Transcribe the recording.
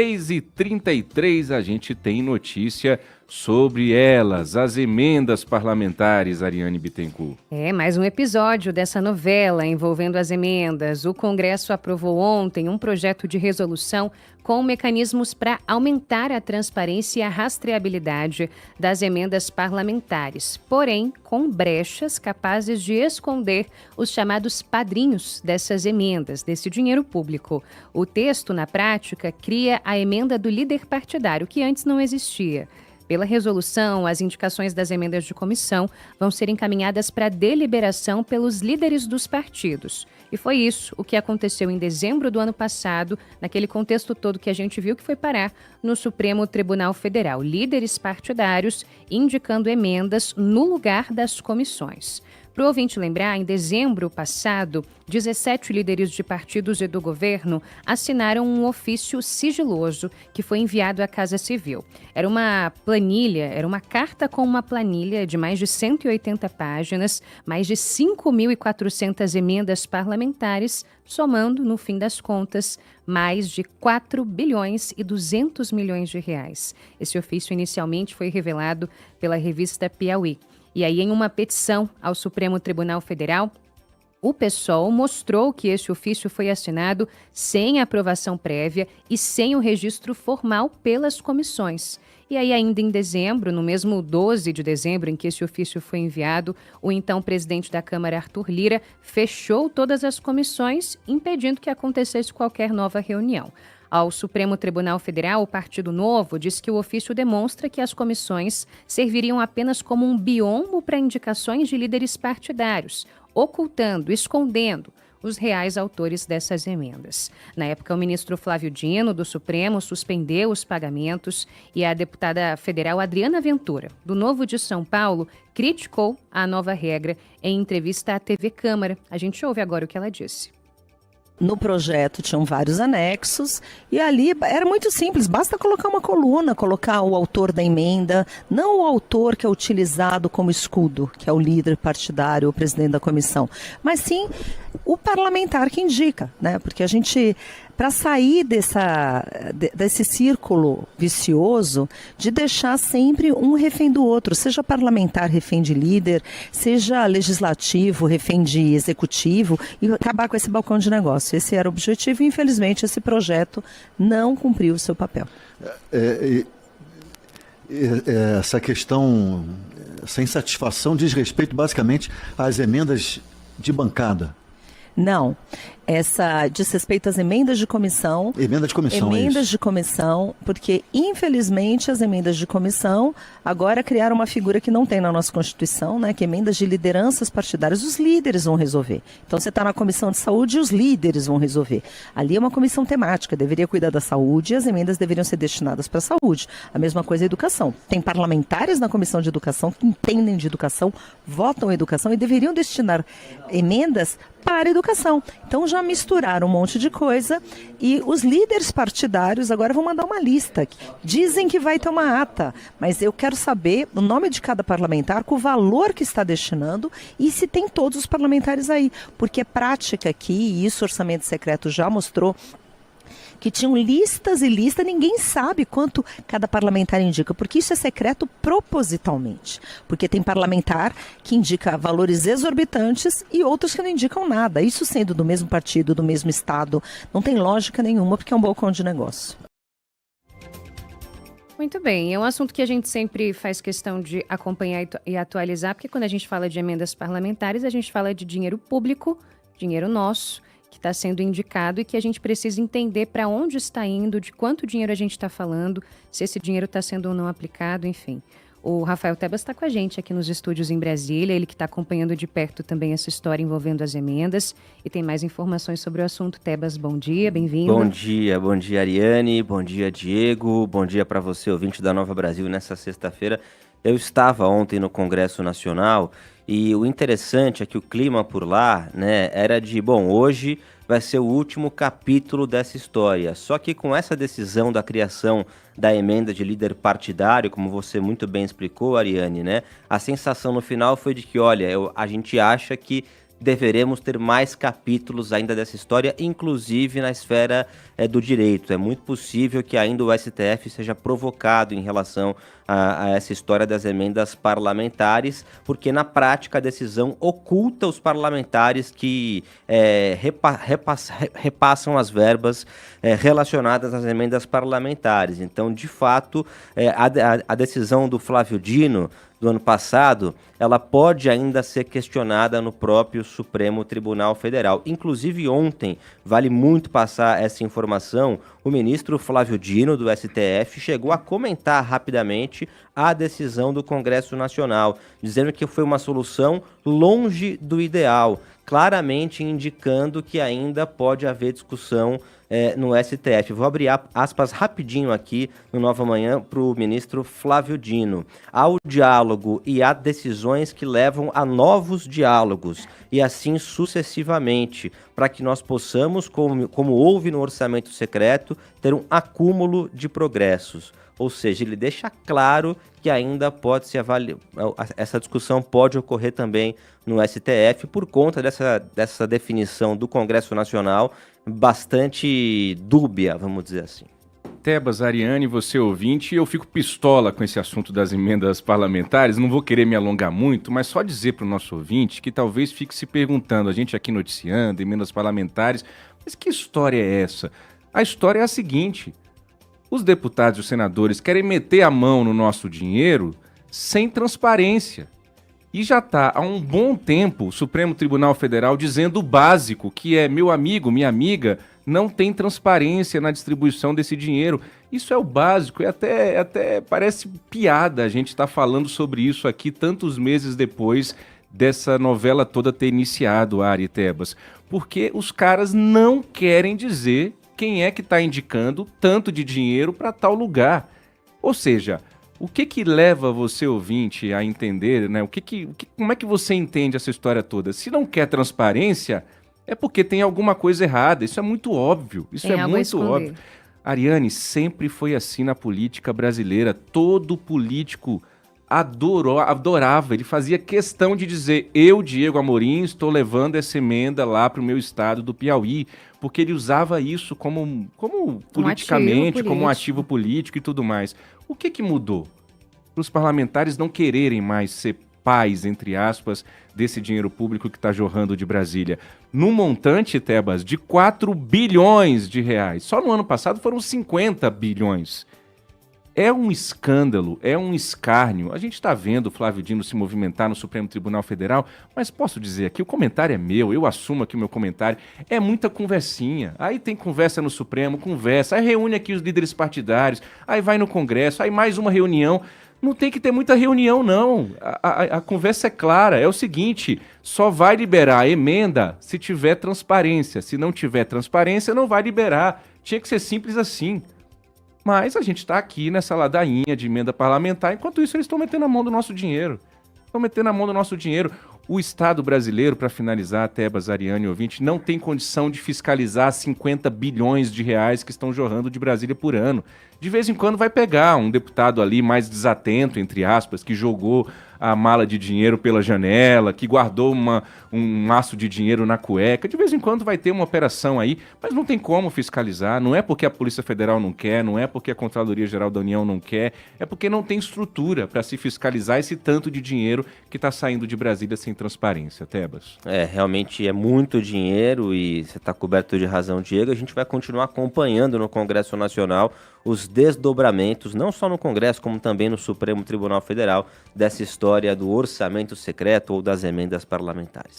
6h33 a gente tem notícia sobre elas, as emendas parlamentares, Ariane Bittencourt. Mais um episódio dessa novela envolvendo as emendas. O Congresso aprovou ontem um projeto de resolução com mecanismos para aumentar a transparência e a rastreabilidade das emendas parlamentares, porém com brechas capazes de esconder os chamados padrinhos dessas emendas, desse dinheiro público. O texto, na prática, cria a emenda do líder partidário, que antes não existia. Pela resolução, as indicações das emendas de comissão vão ser encaminhadas para deliberação pelos líderes dos partidos. E foi isso o que aconteceu em dezembro do ano passado, naquele contexto todo que a gente viu que foi parar no Supremo Tribunal Federal. Líderes partidários indicando emendas no lugar das comissões. Para o ouvinte lembrar, em dezembro passado, 17 líderes de partidos e do governo assinaram um ofício sigiloso que foi enviado à Casa Civil. Era uma carta com uma planilha de mais de 180 páginas, mais de 5.400 emendas parlamentares, somando, no fim das contas, mais de 4 bilhões e 200 milhões de reais. Esse ofício inicialmente foi revelado pela revista Piauí. E aí, em uma petição ao Supremo Tribunal Federal, o PSOL mostrou que esse ofício foi assinado sem aprovação prévia e sem o registro formal pelas comissões. E aí, ainda em dezembro, no mesmo 12 de dezembro em que esse ofício foi enviado, o então presidente da Câmara, Arthur Lira, fechou todas as comissões, impedindo que acontecesse qualquer nova reunião. Ao Supremo Tribunal Federal, o Partido Novo diz que o ofício demonstra que as comissões serviriam apenas como um biombo para indicações de líderes partidários, ocultando, escondendo os reais autores dessas emendas. Na época, o ministro Flávio Dino, do Supremo, suspendeu os pagamentos e a deputada federal Adriana Ventura, do Novo de São Paulo, criticou a nova regra em entrevista à TV Câmara. A gente ouve agora o que ela disse. No projeto tinham vários anexos e ali era muito simples, basta colocar uma coluna, colocar o autor da emenda, não o autor que é utilizado como escudo, que é o líder partidário, o presidente da comissão, mas sim o parlamentar que indica, né? Porque a gente, para sair desse círculo vicioso de deixar sempre um refém do outro, seja parlamentar refém de líder, seja legislativo refém de executivo, e acabar com esse balcão de negócio. Esse era o objetivo e, infelizmente, esse projeto não cumpriu o seu papel. Essa questão, essa insatisfação diz respeito basicamente às emendas de bancada. Não. Essa diz respeito às emendas de comissão. Emendas de comissão, Emendas de comissão, porque, infelizmente, as emendas de comissão agora criaram uma figura que não tem na nossa Constituição, né? Que emendas de lideranças partidárias, os líderes vão resolver. Então, você está na Comissão de Saúde e os líderes vão resolver. Ali é uma comissão temática, deveria cuidar da saúde e as emendas deveriam ser destinadas para a saúde. A mesma coisa é a educação. Tem parlamentares na Comissão de Educação que entendem de educação, votam educação e deveriam destinar emendas para a educação. Então, já misturaram um monte de coisa e os líderes partidários agora vão mandar uma lista. Dizem que vai ter uma ata, mas eu quero saber o nome de cada parlamentar, com o valor que está destinando e se tem todos os parlamentares aí. Porque é prática aqui, e isso o orçamento secreto já mostrou, que tinham listas e listas, ninguém sabe quanto cada parlamentar indica, porque isso é secreto propositalmente. Porque tem parlamentar que indica valores exorbitantes e outros que não indicam nada. Isso sendo do mesmo partido, do mesmo estado, não tem lógica nenhuma, porque é um balcão de negócio. Muito bem, é um assunto que a gente sempre faz questão de acompanhar e atualizar, porque quando a gente fala de emendas parlamentares, a gente fala de dinheiro público, dinheiro nosso, que está sendo indicado e que a gente precisa entender para onde está indo, de quanto dinheiro a gente está falando, se esse dinheiro está sendo ou não aplicado, enfim. O Rafael Tebas está com a gente aqui nos estúdios em Brasília, ele que está acompanhando de perto também essa história envolvendo as emendas e tem mais informações sobre o assunto. Tebas, bom dia, bem-vindo. Bom dia Ariane, bom dia Diego, bom dia para você, ouvinte da Nova Brasil, nessa sexta-feira. Eu estava ontem no Congresso Nacional e o interessante é que o clima por lá, né, era de, hoje vai ser o último capítulo dessa história. Só que com essa decisão da criação da emenda de líder partidário, como você muito bem explicou, Ariane, né, a sensação no final foi de que, olha, a gente acha que deveremos ter mais capítulos ainda dessa história, inclusive na esfera do direito. É muito possível que ainda o STF seja provocado em relação a essa história das emendas parlamentares, porque na prática a decisão oculta os parlamentares que repassam as verbas relacionadas às emendas parlamentares. Então, de fato, a decisão do Flávio Dino do ano passado, ela pode ainda ser questionada no próprio Supremo Tribunal Federal. Inclusive ontem, vale muito passar essa informação, o ministro Flávio Dino do STF chegou a comentar rapidamente a decisão do Congresso Nacional, dizendo que foi uma solução longe do ideal, claramente indicando que ainda pode haver discussão no STF. Vou abrir aspas rapidinho aqui no Nova Manhã para o ministro Flávio Dino. Há o diálogo e há decisões que levam a novos diálogos e assim sucessivamente, para que nós possamos, como houve no orçamento secreto, ter um acúmulo de progressos. Ou seja, ele deixa claro que ainda pode se avaliar, essa discussão pode ocorrer também no STF por conta dessa definição do Congresso Nacional bastante dúbia, vamos dizer assim. Tebas, Ariane, você ouvinte, eu fico pistola com esse assunto das emendas parlamentares, não vou querer me alongar muito, mas só dizer para o nosso ouvinte que talvez fique se perguntando, a gente aqui noticiando, emendas parlamentares, mas que história é essa? A história é a seguinte: os deputados e os senadores querem meter a mão no nosso dinheiro sem transparência. E já está há um bom tempo o Supremo Tribunal Federal dizendo o básico, que é, meu amigo, minha amiga, não tem transparência na distribuição desse dinheiro. Isso é o básico, e até parece piada a gente estar falando sobre isso aqui tantos meses depois dessa novela toda ter iniciado, Ari e Tebas. Porque os caras não querem dizer quem é que está indicando tanto de dinheiro para tal lugar. Ou seja, o que leva você, ouvinte, a entender, né? Como é que você entende essa história toda? Se não quer transparência, é porque tem alguma coisa errada. Isso é muito óbvio. Isso é muito óbvio. Ariane, sempre foi assim na política brasileira. Todo político adorava. Ele fazia questão de dizer: eu, Diego Amorim, estou levando essa emenda lá para o meu estado do Piauí. Porque ele usava isso como politicamente, como um ativo político e tudo mais. O que mudou? Para os parlamentares não quererem mais ser pais, entre aspas, desse dinheiro público que está jorrando de Brasília. No montante, Tebas, de 4 bilhões de reais. Só no ano passado foram 50 bilhões. É um escândalo, é um escárnio. A gente está vendo o Flávio Dino se movimentar no Supremo Tribunal Federal, mas posso dizer aqui, o comentário é meu, eu assumo aqui o meu comentário. É muita conversinha. Aí tem conversa no Supremo, conversa, aí reúne aqui os líderes partidários, aí vai no Congresso, aí mais uma reunião. Não tem que ter muita reunião, não. A conversa é clara, é o seguinte: só vai liberar a emenda se tiver transparência. Se não tiver transparência, não vai liberar. Tinha que ser simples assim. Mas a gente está aqui nessa ladainha de emenda parlamentar, enquanto isso eles estão metendo a mão do nosso dinheiro. O Estado brasileiro, para finalizar, Tebas, Ariane, ouvinte, não tem condição de fiscalizar 50 bilhões de reais que estão jorrando de Brasília por ano. De vez em quando vai pegar um deputado ali mais desatento, entre aspas, que jogou a mala de dinheiro pela janela, que guardou um maço de dinheiro na cueca. De vez em quando vai ter uma operação aí, mas não tem como fiscalizar. Não é porque a Polícia Federal não quer, não é porque a Contradoria Geral da União não quer, é porque não tem estrutura para se fiscalizar esse tanto de dinheiro que está saindo de Brasília sem transparência. Tebas? Realmente é muito dinheiro e você está coberto de razão, Diego. A gente vai continuar acompanhando no Congresso Nacional os desdobramentos, não só no Congresso, como também no Supremo Tribunal Federal, dessa história do orçamento secreto ou das emendas parlamentares.